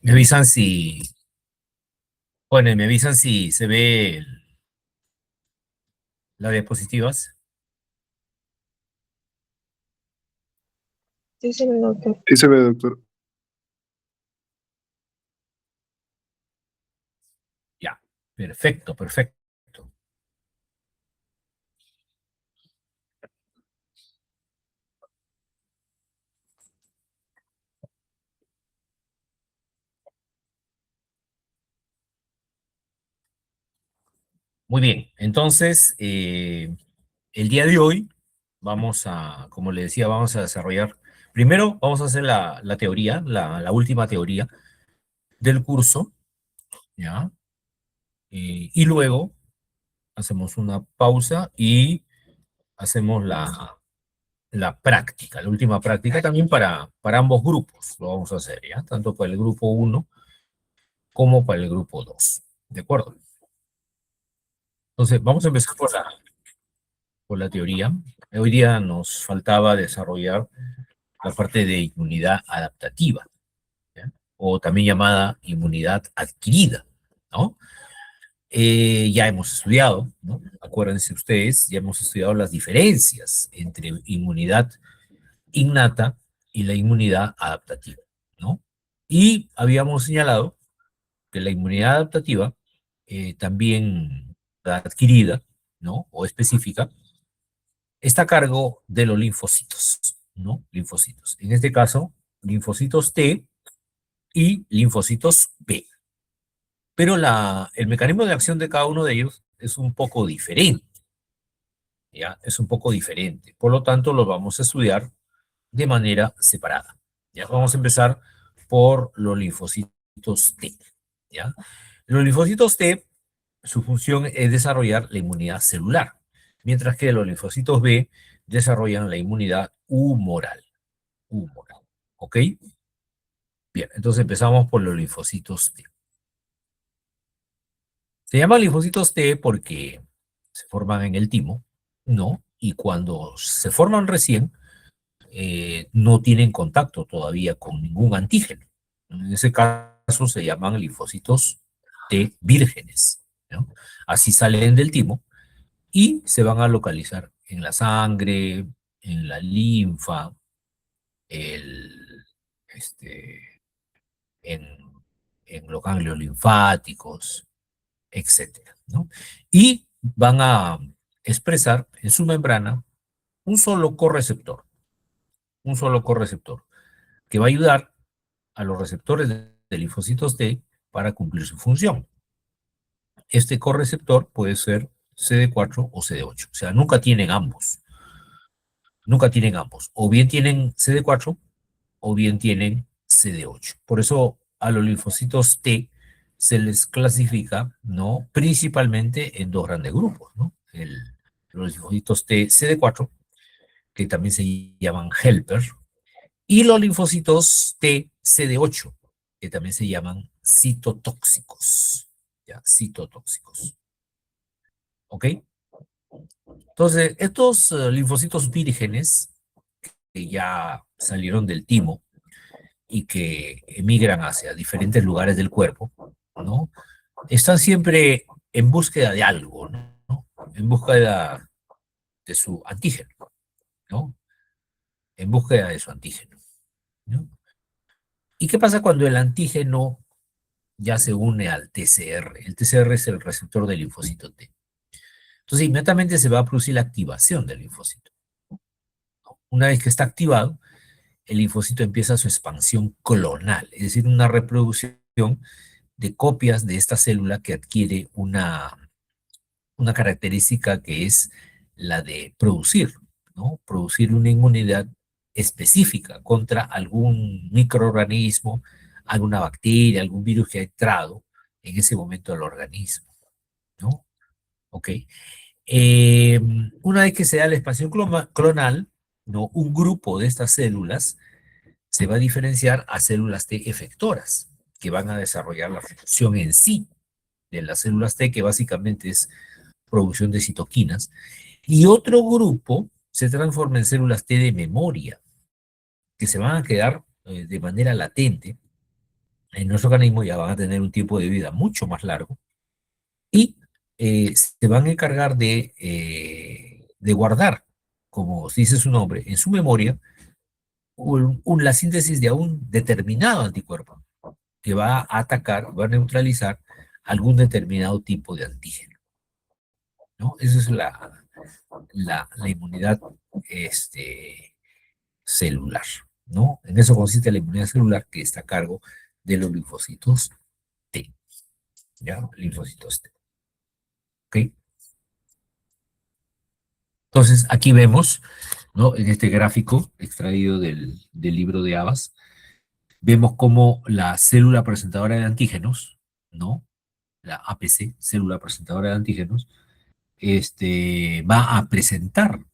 Me avisan si, bueno, me avisan si se ve las diapositivas. Sí, señor doctor. Sí se ve, doctor. Ya, perfecto, perfecto. Muy bien, entonces, el día de hoy vamos a, como le decía, vamos a desarrollar, primero vamos a hacer la teoría, la última teoría del curso, ¿ya? Y luego hacemos una pausa y hacemos la práctica, la última práctica también para ambos grupos, lo vamos a hacer, ¿ya? Tanto para el grupo 1 como para el grupo 2, ¿de acuerdo? Entonces, vamos a empezar por la teoría. Hoy día nos faltaba desarrollar la parte de inmunidad adaptativa, ¿ya? O también llamada inmunidad adquirida, ¿no? Ya hemos estudiado, ¿no? Acuérdense ustedes, ya hemos estudiado las diferencias entre inmunidad innata y la inmunidad adaptativa, ¿no? Y habíamos señalado que la inmunidad adaptativa, también la adquirida, ¿no? O específica, está a cargo de los linfocitos, ¿no? Linfocitos. En este caso, linfocitos T y linfocitos B. Pero el mecanismo de acción de cada uno de ellos es un poco diferente, ¿ya? Es un poco diferente. Por lo tanto, los vamos a estudiar de manera separada. Ya vamos a empezar por los linfocitos T, ¿ya? Los linfocitos T, su función es desarrollar la inmunidad celular, mientras que los linfocitos B desarrollan la inmunidad humoral. Humoral, ¿ok? Bien, entonces empezamos por los linfocitos T. Se llaman linfocitos T porque se forman en el timo, ¿no? Y cuando se forman recién, no tienen contacto todavía con ningún antígeno. En ese caso se llaman linfocitos T vírgenes, ¿no? Así salen del timo y se van a localizar en la sangre, en la linfa, el, este, en, en los ganglios linfáticos, etcétera, ¿no? Y van a expresar en su membrana un solo correceptor, que va a ayudar a los receptores de linfocitos T para cumplir su función. Este correceptor puede ser CD4 o CD8, o sea, nunca tienen ambos. Nunca tienen ambos. O bien tienen CD4 o bien tienen CD8. Por eso a los linfocitos T se les clasifica, ¿no? Principalmente en dos grandes grupos, ¿no? Los linfocitos T CD4, que también se llaman helper, y los linfocitos T CD8, que también se llaman citotóxicos, ¿ya? Citotóxicos. ¿Ok? Entonces, estos linfocitos vírgenes que ya salieron del timo y que emigran hacia diferentes lugares del cuerpo, ¿no? Están siempre en búsqueda de algo, ¿no? En búsqueda de su antígeno, ¿no? En búsqueda de su antígeno, ¿no? ¿Y qué pasa cuando el antígeno ya se une al TCR? El TCR es el receptor del linfocito T. Entonces, inmediatamente se va a producir la activación del linfocito. Una vez que está activado, el linfocito empieza su expansión clonal, es decir, una reproducción de copias de esta célula que adquiere una característica que es la de producir, ¿no? Producir una inmunidad específica contra algún microorganismo, alguna bacteria, algún virus que ha entrado en ese momento al organismo, ¿no? Ok. Una vez que se da la expansión clonal, ¿no? Un grupo de estas células se va a diferenciar a células T efectoras, que van a desarrollar la función en sí de las células T, que básicamente es producción de citoquinas, Y otro grupo se transforma en células T de memoria, que se van a quedar de manera latente en nuestro organismo, ya van a tener un tiempo de vida mucho más largo, y se van a encargar de guardar, como dice su nombre, en su memoria, la síntesis de un determinado anticuerpo que va a atacar, va a neutralizar algún determinado tipo de antígeno, ¿no? Esa es la inmunidad celular, ¿no? En eso consiste la inmunidad celular que está a cargo de los linfocitos T, ¿ya? Linfocitos T, ¿ok? Entonces, aquí vemos, ¿no? En este gráfico extraído del libro de Abbas, vemos cómo la célula presentadora de antígenos, ¿no? La APC, célula presentadora de antígenos, va a presentar,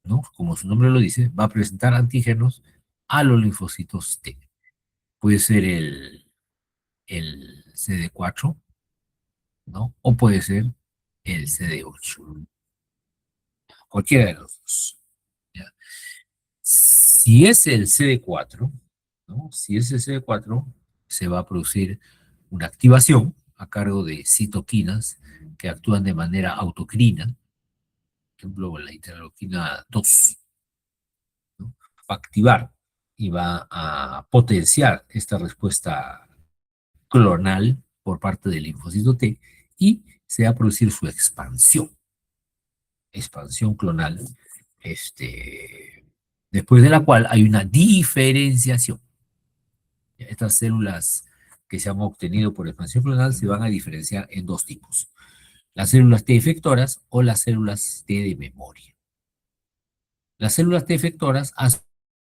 ¿no? Como su nombre lo dice, va a presentar antígenos a los linfocitos T. Puede ser el CD4, ¿no? O puede ser el CD8, cualquiera de los dos, ¿ya? Si es el CD4, ¿no? Si es el CD4, se va a producir una activación a cargo de citoquinas que actúan de manera autocrina, por ejemplo, la interleuquina 2, ¿no? Va a activar y va a potenciar esta respuesta clonal por parte del linfocito T y se va a producir su expansión clonal, después de la cual hay una diferenciación. Estas células que se han obtenido por expansión clonal se van a diferenciar en dos tipos: las células T efectoras o las células T de memoria. Las células T efectoras, a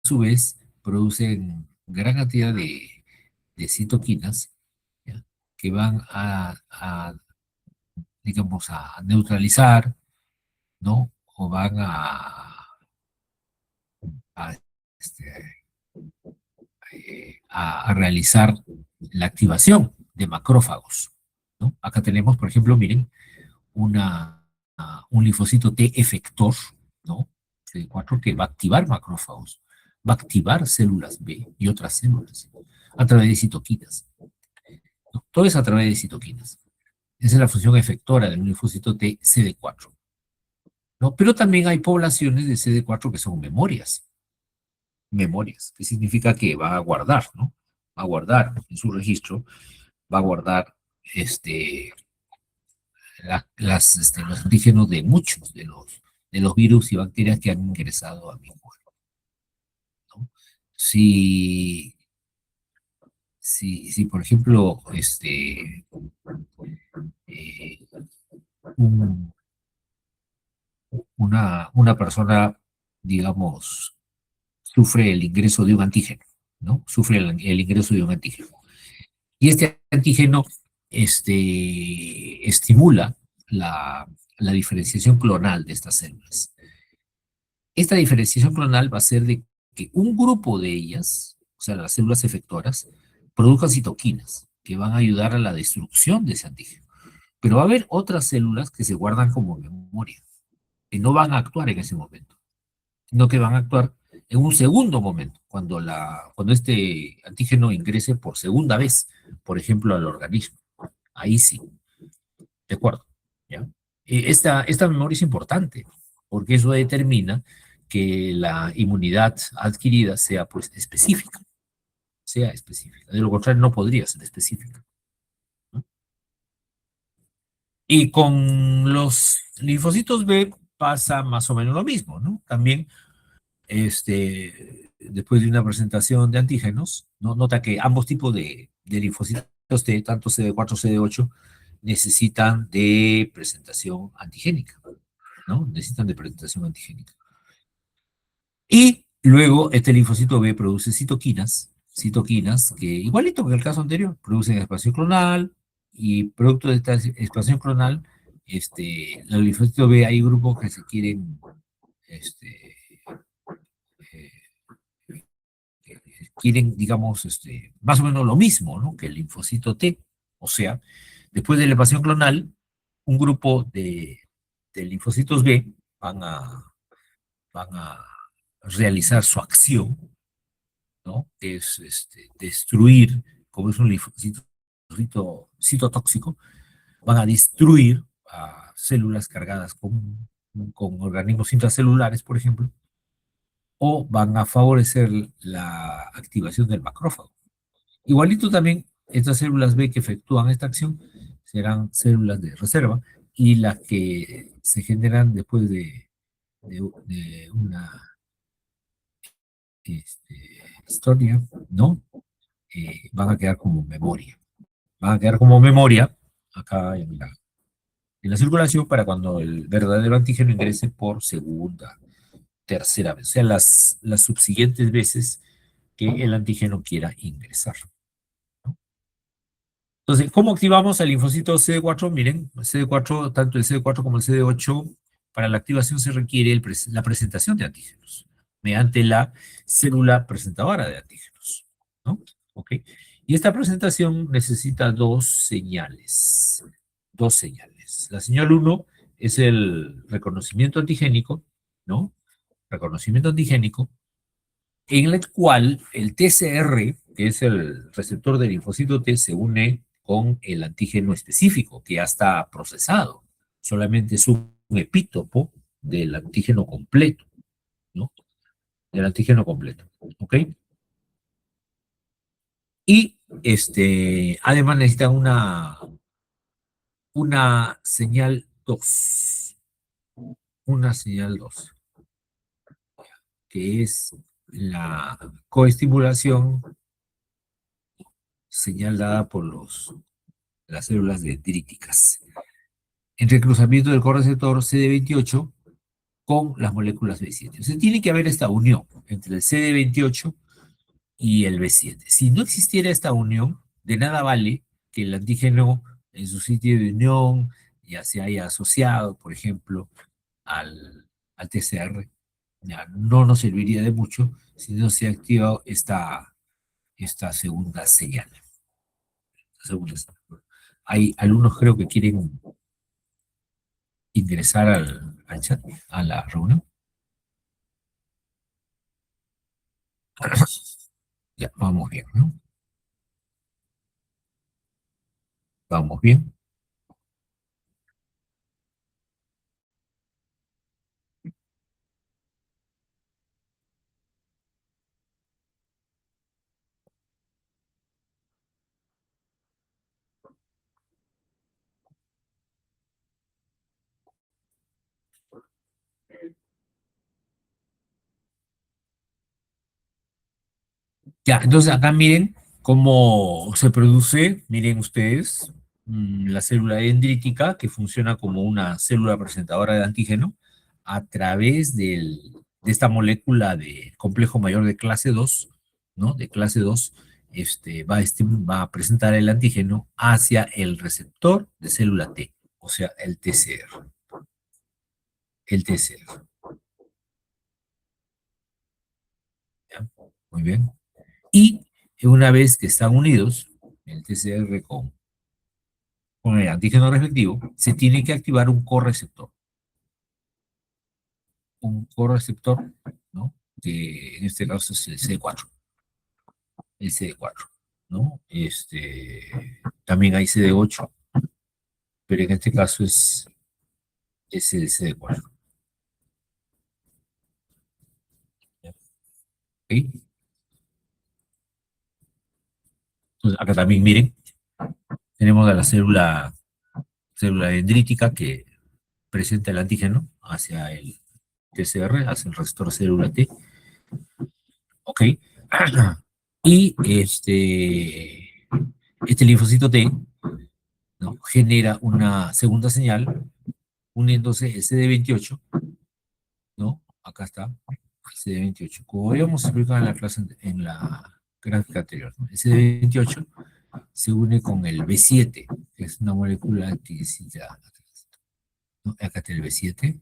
su vez, producen gran cantidad de citoquinas, ¿ya? Que van digamos, a neutralizar, ¿no? O van a, este, a realizar la activación de macrófagos, ¿no? Acá tenemos, por ejemplo, miren, un linfocito T efector, ¿no? CD4 que va a activar macrófagos, va a activar células B y otras células a través de citoquinas, ¿no? Todo es a través de citoquinas. Esa es la función efectora del linfocito T CD4, ¿no? Pero también hay poblaciones de CD4 que son memorias, que significa que va a guardar, ¿no? Va a guardar en su registro, va a guardar los antígenos de muchos de los virus y bacterias que han ingresado a mi cuerpo, ¿no? Si, si por ejemplo, eh, un- una persona, digamos, sufre el ingreso de un antígeno, ¿no? Sufre el ingreso de un antígeno. Y este antígeno estimula la diferenciación clonal de estas células. Esta diferenciación clonal va a ser de que un grupo de ellas, o sea, las células efectoras, produzcan citoquinas que van a ayudar a la destrucción de ese antígeno. Pero va a haber otras células que se guardan como memoria, que no van a actuar en ese momento, sino que van a actuar en un segundo momento, cuando este antígeno ingrese por segunda vez, por ejemplo, al organismo. Ahí sí, de acuerdo, ¿ya? Esta memoria es importante, porque eso determina que la inmunidad adquirida sea, pues, específica, sea específica. De lo contrario, no podría ser específica, ¿no? Y con los linfocitos B pasa más o menos lo mismo, ¿no? También, después de una presentación de antígenos, ¿no? Nota que ambos tipos de linfocitos T, tanto CD4, CD8, necesitan de presentación antigénica, ¿no? Necesitan de presentación antigénica. Y luego este linfocito B produce citoquinas que, igualito que el caso anterior, producen expansión clonal y producto de esta expansión clonal, el linfocito B hay grupos que se quieren, eh, quieren, digamos, más o menos lo mismo, ¿no? Que el linfocito T. O sea, después de la expansión clonal, un grupo de linfocitos B van a, van a realizar su acción, ¿no? Que es destruir, como es un linfocito citotóxico, van a destruir a células cargadas con organismos intracelulares, por ejemplo, o van a favorecer la activación del macrófago. Igualito también, estas células B que efectúan esta acción serán células de reserva y las que se generan después de una este, historia, ¿no? Van a quedar como memoria. Van a quedar como memoria acá en la circulación para cuando el verdadero antígeno ingrese por segunda, tercera vez, o sea, las subsiguientes veces que el antígeno quiera ingresar. Entonces, ¿cómo activamos al linfocito CD4? Miren, CD4, tanto el CD4 como el CD8, para la activación se requiere la presentación de antígenos mediante la célula presentadora de antígenos, ¿no? ¿Ok? Y esta presentación necesita dos señales. Dos señales. La señal 1 es el reconocimiento antigénico, ¿no? Reconocimiento antigénico en el cual el TCR, que es el receptor del linfocito T, se une con el antígeno específico, que ya está procesado. Solamente es un epítopo del antígeno completo, ¿no? Del antígeno completo, ¿ok? Y además necesitan una señal 2, una señal 2, que es la coestimulación, señal dada por las células dendríticas, entre el cruzamiento del correceptor CD28 con las moléculas B7. O sea, tiene que haber esta unión entre el CD28 y el B7. Si no existiera esta unión, de nada vale que el antígeno en su sitio de unión ya se haya asociado, por ejemplo, al TCR. Ya no nos serviría de mucho si no se activa esta segunda señal. Segunda señal. Hay alumnos creo que quieren ingresar al chat, a la reunión. Ya, vamos bien, ¿no? Vamos bien. Ya, entonces acá miren cómo se produce, miren ustedes, la célula dendrítica que funciona como una célula presentadora de antígeno a través de esta molécula de complejo mayor de clase 2, ¿no? De clase 2, va a presentar el antígeno hacia el receptor de célula T, o sea, el TCR. El TCR. ¿Ya? Muy bien. Y una vez que están unidos, el TCR con el antígeno respectivo, se tiene que activar un correceptor, ¿no? Que en este caso es el CD4, ¿no? También hay CD8, pero en este caso es el CD4. ¿Ok? Entonces, acá también miren, tenemos a la célula dendrítica que presenta el antígeno hacia el TCR, hacia el receptor célula T. Ok. Y este linfocito T, ¿no? Genera una segunda señal uniéndose el CD28, ¿no? Acá está, el CD28. Como habíamos explicado en la clase, en la gráfica anterior, ¿no? El CD28 se une con el B7, que es una molécula que necesita, ¿no? Acá está el B7,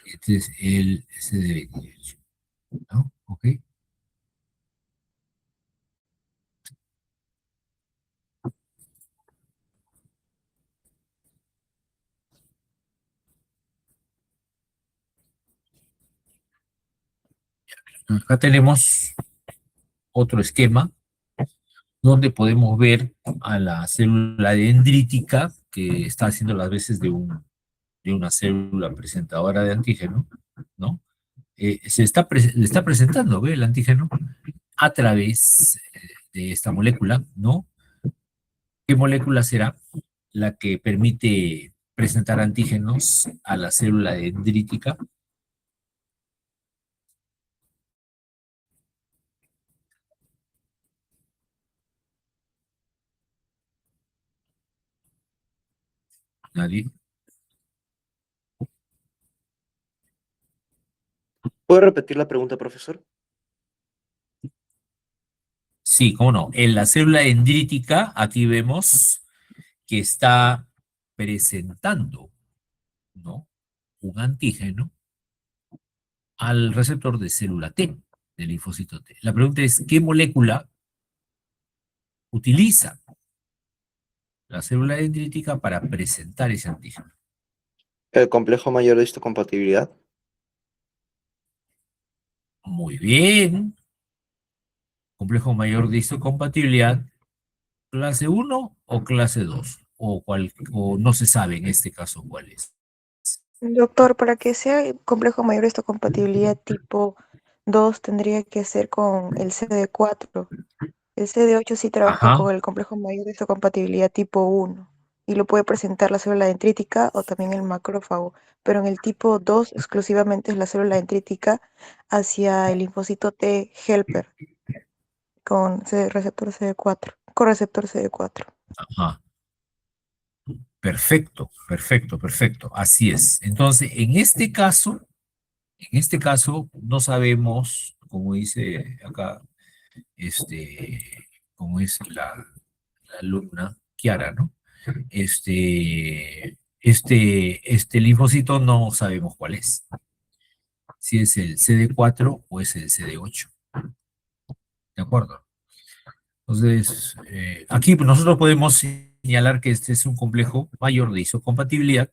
este es el CD28, ¿no? Ok. Acá tenemos otro esquema donde podemos ver a la célula dendrítica que está haciendo las veces de una célula presentadora de antígeno, ¿no? Le está presentando, ¿ve? El antígeno a través de esta molécula, ¿no? ¿Qué molécula será la que permite presentar antígenos a la célula dendrítica? Nadie. ¿Puede repetir la pregunta, profesor? Sí, cómo no. En la célula dendrítica, aquí vemos que está presentando, ¿no? Un antígeno al receptor de célula T, del linfocito T. La pregunta es, ¿qué molécula utiliza la célula dendrítica para presentar ese antígeno? El complejo mayor de histocompatibilidad. Muy bien. Complejo mayor de histocompatibilidad, clase uno o clase 2, o no se sabe en este caso cuál es. Doctor, para que sea el complejo mayor de histocompatibilidad tipo 2 tendría que ser con el CD4. El CD8 sí trabaja Ajá, con el complejo mayor de histocompatibilidad tipo 1 y lo puede presentar la célula dendrítica o también el macrófago, pero en el tipo 2 exclusivamente es la célula dendrítica hacia el linfocito T helper con receptor CD4, con receptor CD4. ajá. Perfecto, perfecto, perfecto. Así es. Entonces, en este caso, no sabemos, como dice acá, como es la alumna Kiara, ¿no? Este linfocito no sabemos cuál es, si es el CD4 o es el CD8, ¿de acuerdo? Entonces, aquí pues, nosotros podemos señalar que este es un complejo mayor de isocompatibilidad.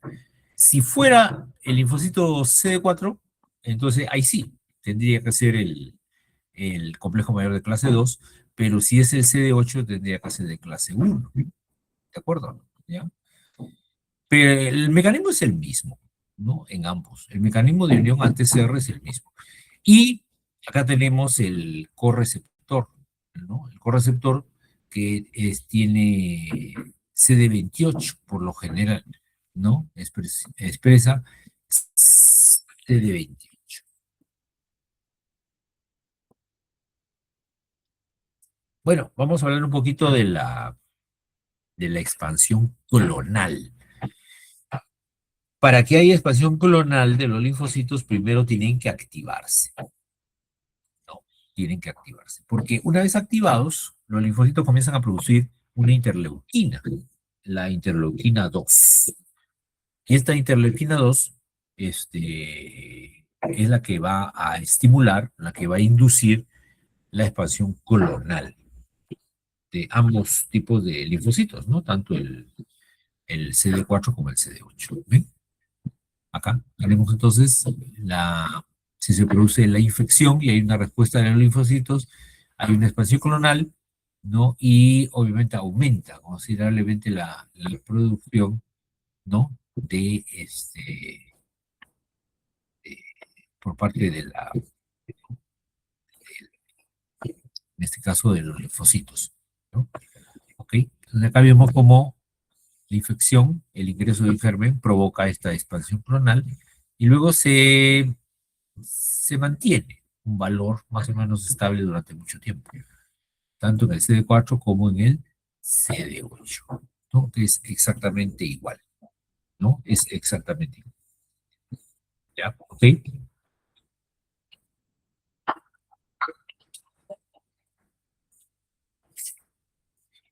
Si fuera el linfocito CD4, entonces ahí sí, tendría que ser el complejo mayor de clase 2, pero si es el CD8, tendría que ser de clase 1, ¿de acuerdo? ¿Ya? Pero el mecanismo es el mismo, ¿no? En ambos. El mecanismo de unión ante-CR es el mismo. Y acá tenemos el correceptor, ¿no? El correceptor que tiene CD28 por lo general, ¿no? Expresa CD28. Bueno, vamos a hablar un poquito de la expansión clonal. Para que haya expansión clonal de los linfocitos, primero tienen que activarse. No, tienen que activarse. Porque una vez activados, los linfocitos comienzan a producir una interleuquina, la interleuquina 2. Y esta interleuquina 2 es la que va a estimular, la que va a inducir la expansión clonal de ambos tipos de linfocitos, ¿no? Tanto el CD4 como el CD8. ¿Ven? Acá tenemos entonces si se produce la infección y hay una respuesta de los linfocitos, hay una expansión clonal, ¿no? Y obviamente aumenta considerablemente la producción, ¿no? Por parte en este caso, de los linfocitos, ¿no? ¿Ok? Entonces acá vemos cómo la infección, el ingreso del germen, provoca esta expansión clonal y luego se mantiene un valor más o menos estable durante mucho tiempo, tanto en el CD4 como en el CD8, ¿no? Que es exactamente igual, ¿no? Es exactamente igual, ¿ya? ¿Ok?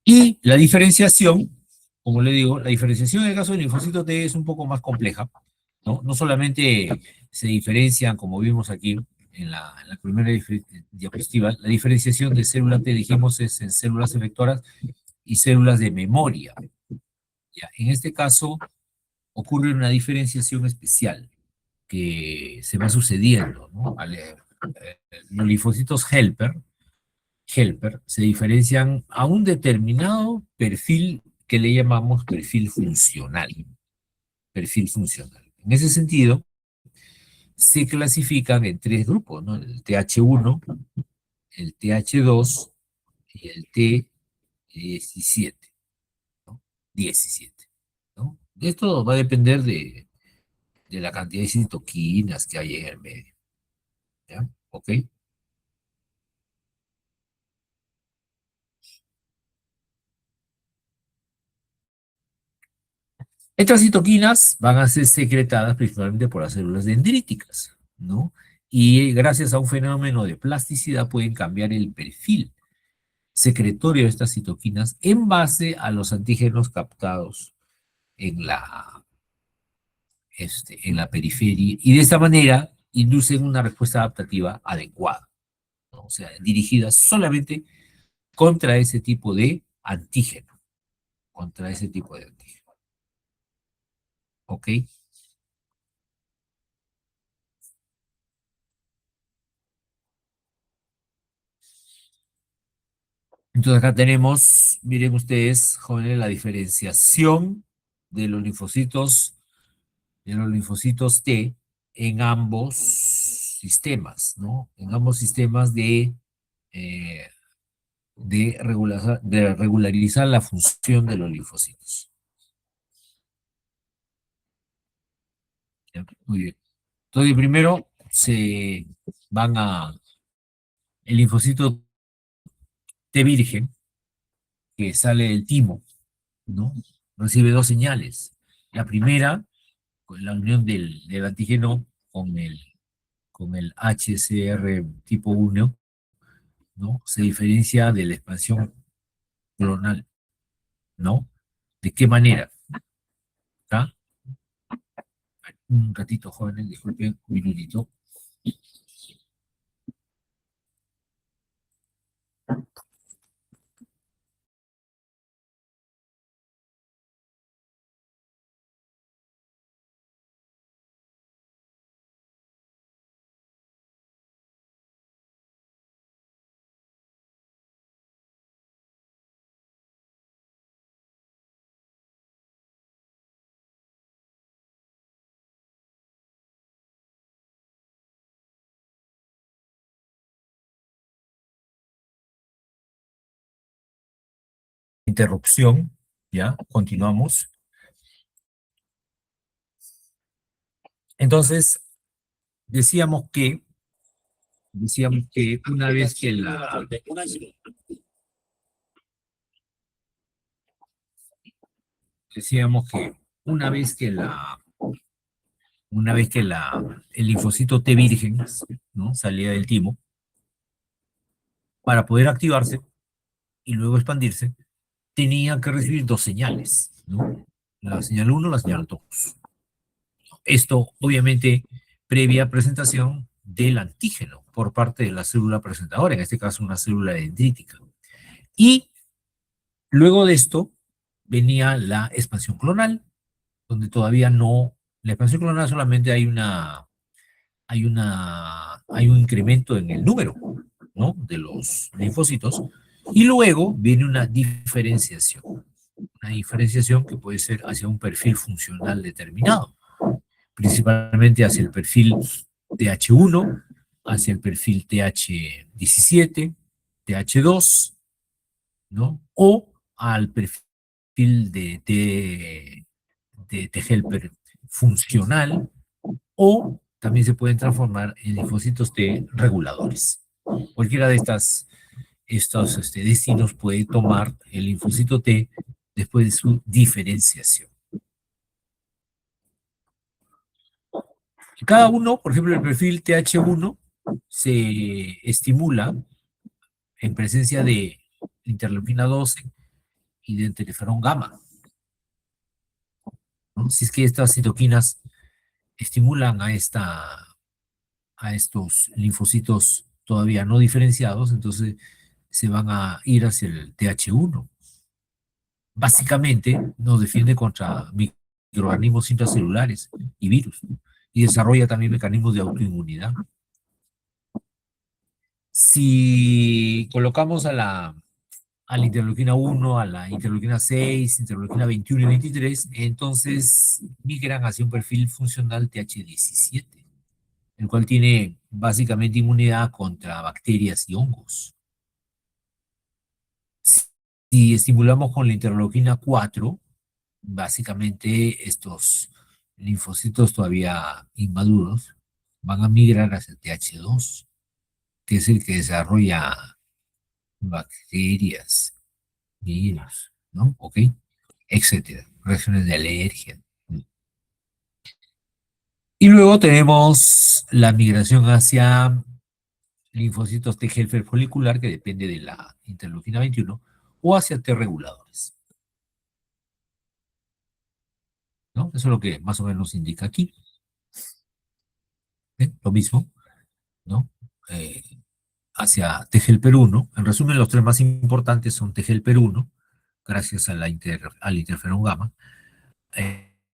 Y la diferenciación, como le digo, la diferenciación en el caso del linfocito T es un poco más compleja, ¿no? No solamente se diferencian, como vimos aquí en la primera diapositiva, la diferenciación de célula T, dijimos, es en células efectoras y células de memoria. Ya, en este caso ocurre una diferenciación especial que se va sucediendo, ¿no? los linfocitos helper se diferencian a un determinado perfil que le llamamos perfil funcional. Perfil funcional. En ese sentido, se clasifican en tres grupos, ¿no? El TH1, el TH2 y el T17, ¿no? 17, ¿no? Esto va a depender de la cantidad de citoquinas que hay en el medio, ¿ya? ¿Ok? Estas citoquinas van a ser secretadas principalmente por las células dendríticas, ¿no? Y gracias a un fenómeno de plasticidad pueden cambiar el perfil secretorio de estas citoquinas en base a los antígenos captados en en la periferia, y de esta manera inducen una respuesta adaptativa adecuada, ¿no? O sea, dirigida solamente contra ese tipo de antígeno, contra ese tipo de antígeno. ¿Ok? Entonces acá tenemos, miren ustedes, jóvenes, la diferenciación de los linfocitos T en ambos sistemas, ¿no? En ambos sistemas eh, de regularizar la función de los linfocitos. ¿Ya? Muy bien. Entonces primero se van a el linfocito T virgen, que sale del timo, ¿no? Recibe dos señales. La primera, con la unión del antígeno con el HCR tipo 1, ¿no? Se diferencia de la expansión clonal, ¿no? ¿De qué manera? ¿Acá? Un ratito, jóvenes, disculpen, un minutito. Interrupción, ¿ya? Continuamos. Entonces, decíamos que una vez que decíamos que una vez que el linfocito T virgen, ¿no? Salía del timo, para poder activarse y luego expandirse, tenía que recibir dos señales, ¿no? La señal 1 y la señal 2. Esto, obviamente, previa presentación del antígeno por parte de la célula presentadora, en este caso una célula dendrítica. Y luego de esto venía la expansión clonal, donde todavía no, la expansión clonal solamente hay un incremento en el número, ¿no? De los linfocitos, y luego viene una diferenciación que puede ser hacia un perfil funcional determinado, principalmente hacia el perfil TH1, hacia el perfil TH17, TH2, ¿no? O al perfil de T helper funcional, o también se pueden transformar en linfocitos T reguladores. Cualquiera de estos destinos puede tomar el linfocito T después de su diferenciación. Cada uno, por ejemplo, el perfil TH1 se estimula en presencia de interleuquina 12 y de interferón gamma, ¿no? Si es que estas citoquinas estimulan a estos linfocitos todavía no diferenciados, entonces se van a ir hacia el TH1. Básicamente nos defiende contra microorganismos intracelulares y virus, y desarrolla también mecanismos de autoinmunidad. Si colocamos a la interleuquina 1, a la interleuquina 6, interleuquina 21 y 23, entonces migran hacia un perfil funcional TH17, el cual tiene básicamente inmunidad contra bacterias y hongos. Si estimulamos con la interleuquina 4, básicamente estos linfocitos todavía inmaduros van a migrar hacia TH2, que es el que desarrolla bacterias, virus, ¿no? ¿Ok? Etcétera. Reacciones de alergia. Y luego tenemos la migración hacia linfocitos T helper folicular, que depende de la interleuquina 21, o hacia T reguladores. ¿No? Eso es lo que más o menos indica aquí. Lo mismo, ¿no? Hacia T helper 1. En resumen, los tres más importantes son T helper 1, gracias a al interferón gamma.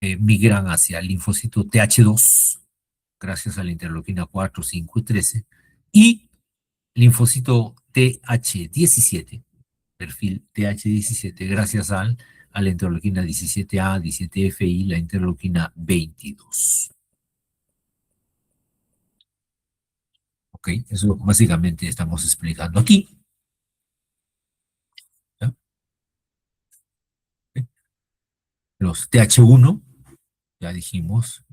Migran hacia el linfocito TH2, gracias a la interleuquina 4, 5 y 13, y linfocito TH17, perfil TH17, gracias a la interleuquina 17A, 17F y la interleuquina 22. Ok, eso básicamente estamos explicando aquí. ¿Ya? Los TH1, ya dijimos,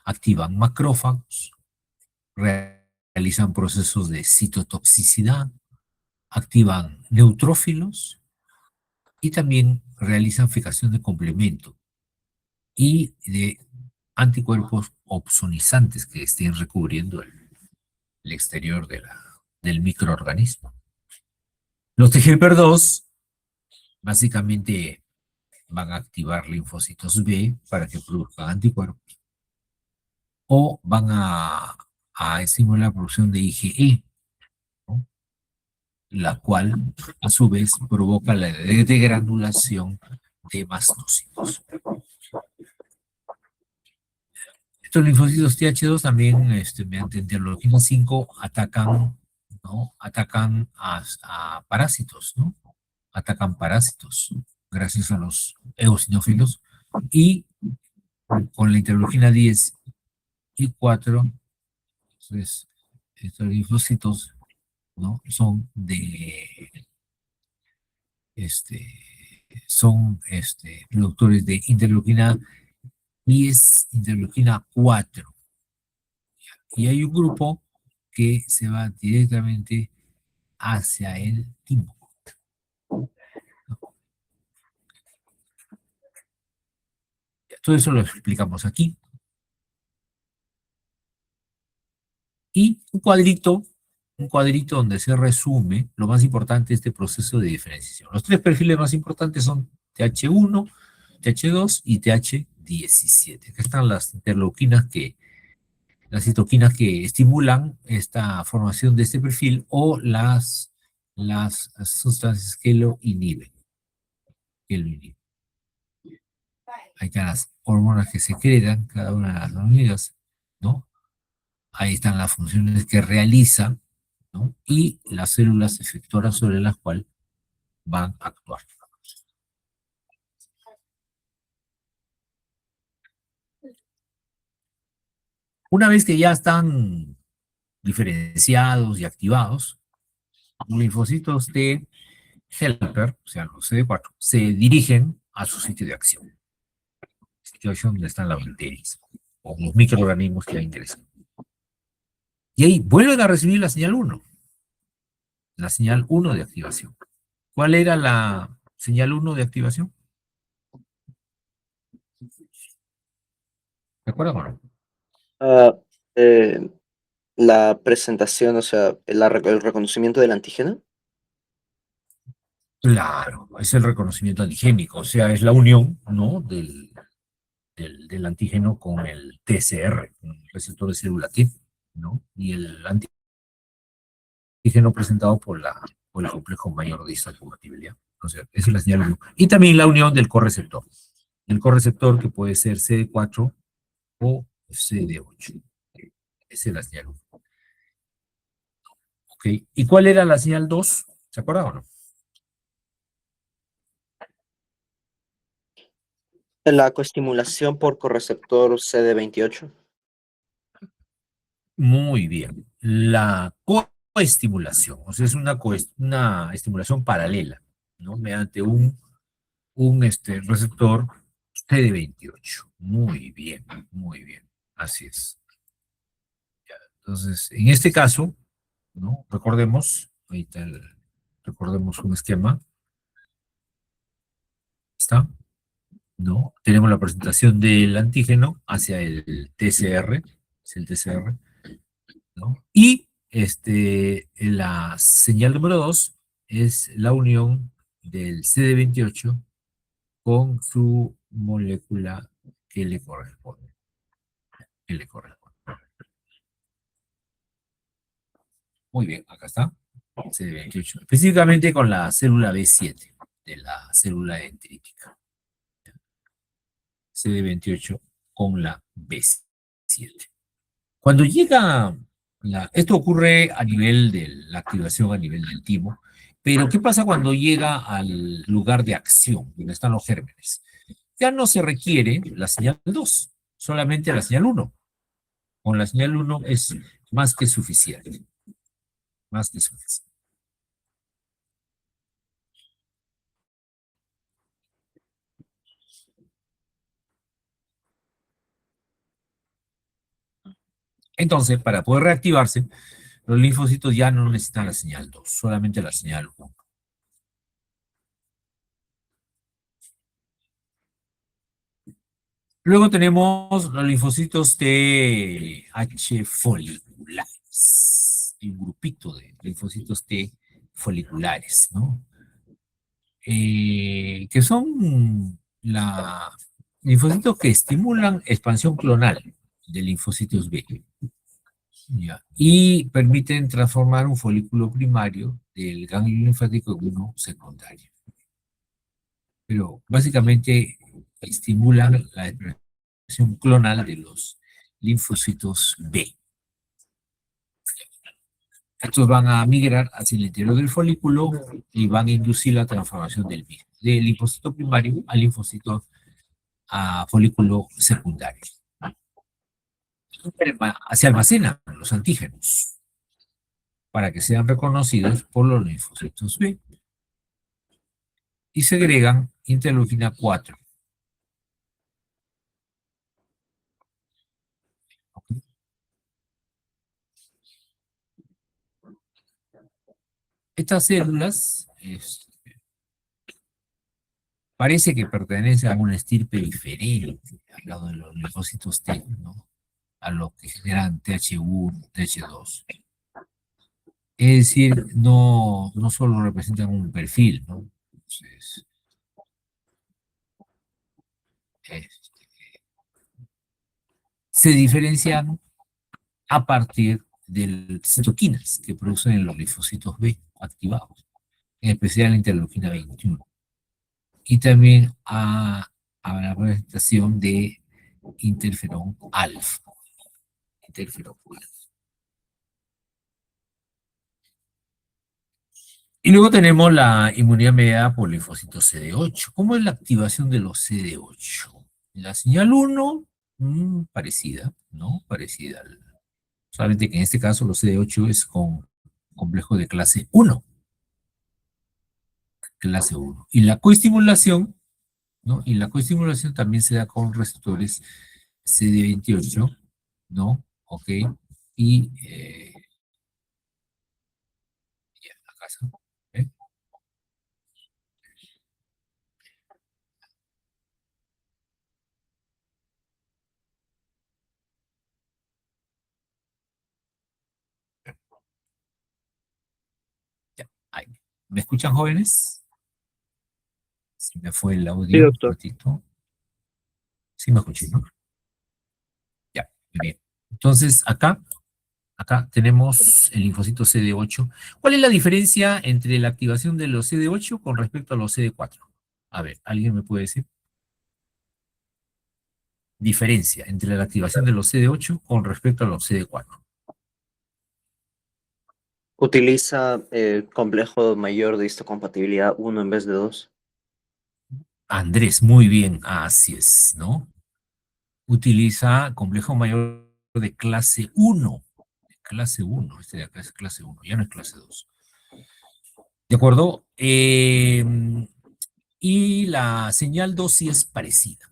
activan macrófagos, realizan procesos de citotoxicidad, activan neutrófilos y también realizan fijación de complemento y de anticuerpos opsonizantes que estén recubriendo el exterior del microorganismo. Los TGLP2 básicamente van a activar linfocitos B para que produzcan anticuerpos o van a estimular la producción de IgE, ¿no? La cual a su vez provoca la degranulación de mastocitos. Estos linfocitos TH2 también, mediante interleuquina 5, atacan, ¿no? Atacan a parásitos, ¿no? Atacan parásitos gracias a los eosinófilos. Y con la interleuquina 10 y 4, entonces, estos linfocitos, ¿no? Son productores de interleuquina 10, interleuquina 4. Y hay un grupo que se va directamente hacia el timo. Todo eso lo explicamos aquí. Y un cuadrito donde se resume lo más importante de este proceso de diferenciación. Los tres perfiles más importantes son TH1, TH2 y TH17. Acá están las interleuquinas las citoquinas que estimulan esta formación de este perfil o las sustancias que lo inhiben. Ahí están las hormonas que secretan cada una de las hormigas, ¿no? Ahí están las funciones que realizan, ¿no? Y las células efectoras sobre las cuales van a actuar. Una vez que ya están diferenciados y activados, los linfocitos de helper, o sea, los CD4, se dirigen a su sitio de acción. Sitio de acción donde están las bacterias o los microorganismos que les interesan. Y ahí vuelven a recibir la señal 1. La señal 1 de activación. ¿Cuál era la señal 1 de activación? ¿De acuerdo o no? Ah, eh, la presentación, o sea, el reconocimiento del antígeno. Claro, es el reconocimiento antigénico, o sea, es la unión, ¿no? Del antígeno con el TCR, con el receptor de célula T, ¿no? Y el antígeno presentado por el complejo mayor de histocompatibilidad. O sea, esa es la señal 1. Y también la unión del correceptor. El correceptor que puede ser CD4 o CD8. Esa es la señal 1. ¿Ok? ¿Ok? ¿Y cuál era la señal 2? ¿Se acuerdan o no? La coestimulación por correceptor CD28. Muy bien. La coestimulación, o sea, es una estimulación paralela, ¿no? Mediante un receptor CD28. Muy bien, muy bien. Así es. Entonces, en este caso, ¿no? Recordemos, recordemos un esquema, ¿está? ¿No? Tenemos la presentación del antígeno hacia el TCR, es el TCR, ¿no? Y la señal número 2 es la unión del CD28 con su molécula que le corresponde. Que le corresponde. Muy bien, acá está. CD28. Específicamente con la célula B7 de la célula dendrítica. CD28 con la B7. Cuando llega, esto ocurre a nivel de la activación, a nivel del timo, pero ¿qué pasa cuando llega al lugar de acción, donde están los gérmenes? Ya no se requiere la señal 2, solamente la señal 1. Con la señal 1 es más que suficiente, más que suficiente. Entonces, para poder reactivarse, los linfocitos ya no necesitan la señal 2, solamente la señal 1. Luego tenemos los linfocitos TH foliculares, un grupito de linfocitos T foliculares, ¿no? Que son linfocitos que estimulan expansión clonal de linfocitos B, ¿ya? Y permiten transformar un folículo primario del ganglio linfático en uno secundario. Pero básicamente estimulan la expresión clonal de los linfocitos B. Estos van a migrar hacia el interior del folículo y van a inducir la transformación del mismo, del linfocito primario al linfocito a folículo secundario. Se almacenan los antígenos para que sean reconocidos por los linfocitos B y segregan interleuquina 4. Estas células parece que pertenecen a una estirpe diferente al lado de los linfocitos T, ¿no? A lo que generan TH1, TH2. Es decir, no solo representan un perfil, ¿no? Entonces, este, se diferencian a partir de citoquinas que producen los linfocitos B activados, en especial la interleuquina 21. Y también a la presentación de interferón alfa. Interferón alfa. Y luego tenemos la inmunidad mediada por linfocitos CD8. ¿Cómo es la activación de los CD8? La señal 1, parecida, ¿no? Parecida. Solamente que en este caso los CD8 es con complejo de clase 1. Clase 1. Y la coestimulación, ¿no? Y la coestimulación también se da con receptores CD28, ¿no? Ok. Y acá está. ¿Eh? Ya, ahí. ¿Me escuchan, jóvenes? Se me fue el Sí, audio un doctor. ratito. Sí me escuché, ¿no? Ya, muy bien. Entonces, acá tenemos el linfocito CD8. ¿Cuál es la diferencia entre la activación de los CD8 con respecto a los CD4? A ver, ¿alguien me puede decir? Diferencia entre la activación de los CD8 con respecto a los CD4. Utiliza el complejo mayor de histocompatibilidad 1 en vez de 2. Andrés, muy bien, así es, ¿no? Utiliza complejo mayor de clase 1. Clase 1, este de acá es clase 1, ya no es clase 2. ¿De acuerdo? Y la señal 2 sí es parecida,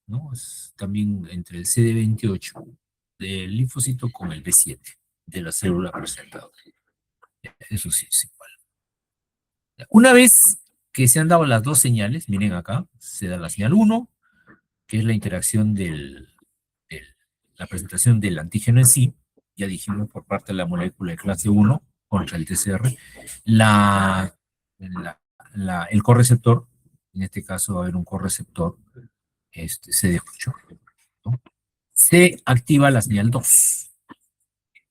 ¿no? Es también entre el CD28 del linfocito con el B7 de la célula presentada. Eso sí es igual. Una vez que se han dado las dos señales, miren acá, se da la señal 1, que es la interacción la presentación del antígeno en sí, ya dijimos por parte de la molécula de clase 1 contra el TCR, la, la- el correceptor, en este caso va a haber un correceptor, CD8, ¿no? Se activa la señal 2.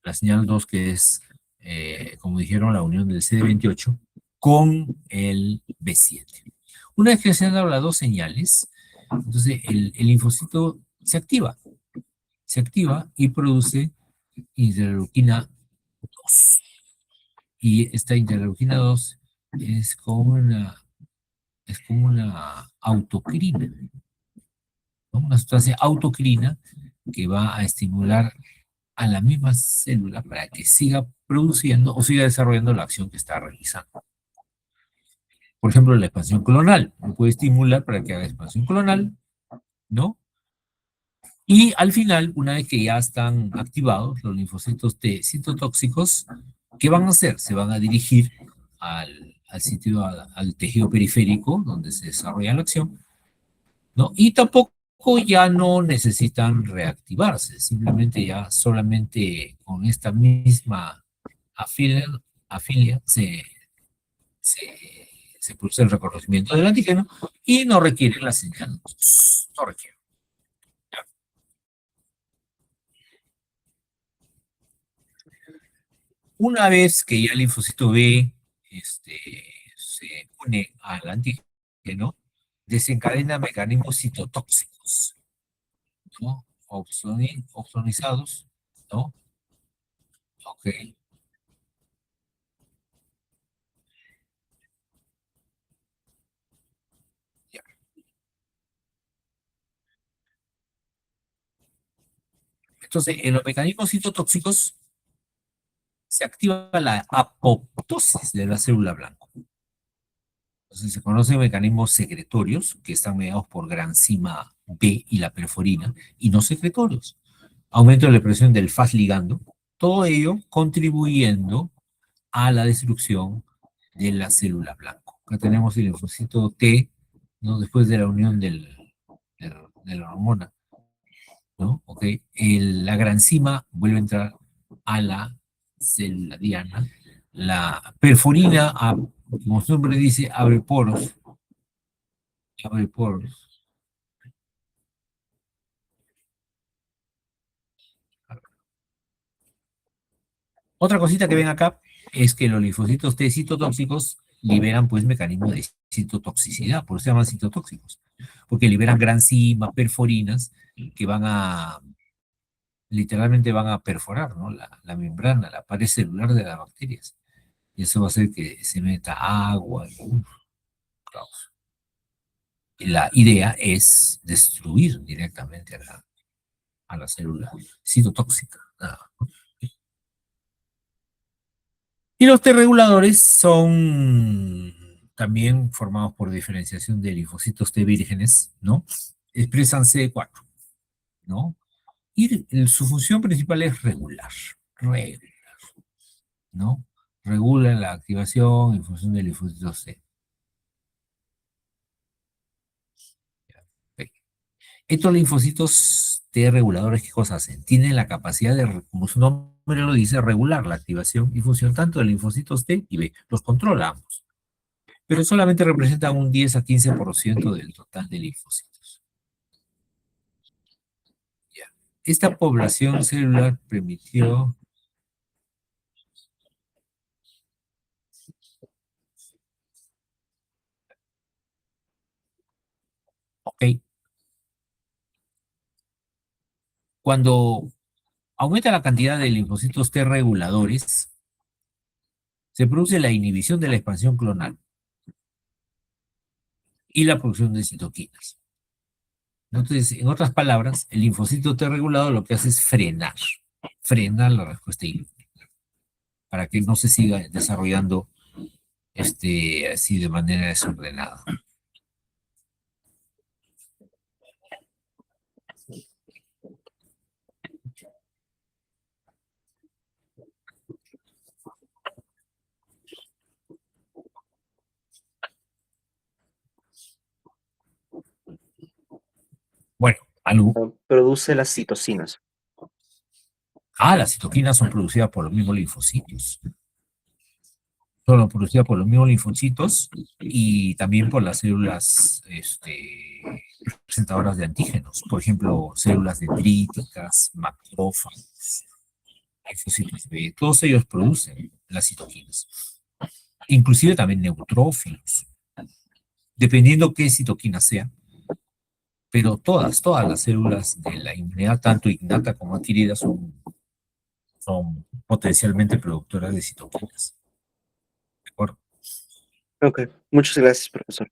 La señal 2 que es, como dijeron, la unión del CD28 con el B7. Una vez que se han dado las dos señales, entonces el linfocito se activa y produce interleuquina 2. Y esta interleuquina 2 es como una autocrina, ¿no? Una sustancia autocrina que va a estimular a la misma célula para que siga produciendo o siga desarrollando la acción que está realizando. Por ejemplo, la expansión clonal. Lo puede estimular para que haga expansión clonal, ¿no? Y al final, una vez que ya están activados los linfocitos T citotóxicos, ¿qué van a hacer? Se van a dirigir al sitio, al tejido periférico donde se desarrolla la acción, ¿no? Y tampoco ya no necesitan reactivarse, simplemente ya solamente con esta misma afilia, afilia se, se produce el reconocimiento del antígeno y no requiere la señal. No requiere. Una vez que ya el linfocito B se une al antígeno, desencadena mecanismos citotóxicos, ¿no? Opsonizados, ¿no? Ok, ya. Entonces, en los mecanismos citotóxicos se activa la apoptosis de la célula blanca. Entonces, se conocen mecanismos secretorios que están mediados por granzima B y la perforina, y no secretorios. Aumento de la expresión del Fas ligando, todo ello contribuyendo a la destrucción de la célula blanca. Acá tenemos el linfocito T, ¿no? Después de la unión de la hormona, ¿no? Ok, la granzima vuelve a entrar a la célula diana. La perforina, como su nombre dice, abre poros. Otra cosita que ven acá es que los linfocitos T citotóxicos liberan pues mecanismos de citotoxicidad, por eso se llaman citotóxicos, porque liberan granzima, perforinas, que literalmente van a perforar, ¿no? La membrana, la pared celular de las bacterias. Y eso va a hacer que se meta agua. Caos. Y la idea es destruir directamente a la célula citotóxica. Y los T reguladores son también formados por diferenciación de linfocitos T vírgenes, ¿no? Expresan CD4, ¿no? Y su función principal es regular, ¿no? Regula la activación en función del linfocito C. Ok. Estos linfocitos T reguladores, ¿qué cosas hacen? Tienen la capacidad de, como su nombre lo dice, regular la activación y función tanto de linfocitos T y B. Los controla ambos, pero solamente representan un 10 a 15% del total de linfocitos. Ya. Esta población celular permitió, ok, cuando aumenta la cantidad de linfocitos T reguladores, se produce la inhibición de la expansión clonal y la producción de citoquinas. Entonces, en otras palabras, el linfocito T regulado lo que hace es frenar la respuesta inmune, para que no se siga desarrollando así de manera desordenada. Bueno, algo. Produce las citocinas. Las citoquinas son producidas por los mismos linfocitos. Son producidas por los mismos linfocitos y también por las células presentadoras de antígenos. Por ejemplo, células dendríticas, macrófagos, linfocitos B. Todos ellos producen las citoquinas. Inclusive también neutrófilos. Dependiendo qué citoquina sea. Pero todas las células de la inmunidad, tanto innata como adquirida, son potencialmente productoras de citoquinas. ¿De acuerdo? Ok, muchas gracias, profesor.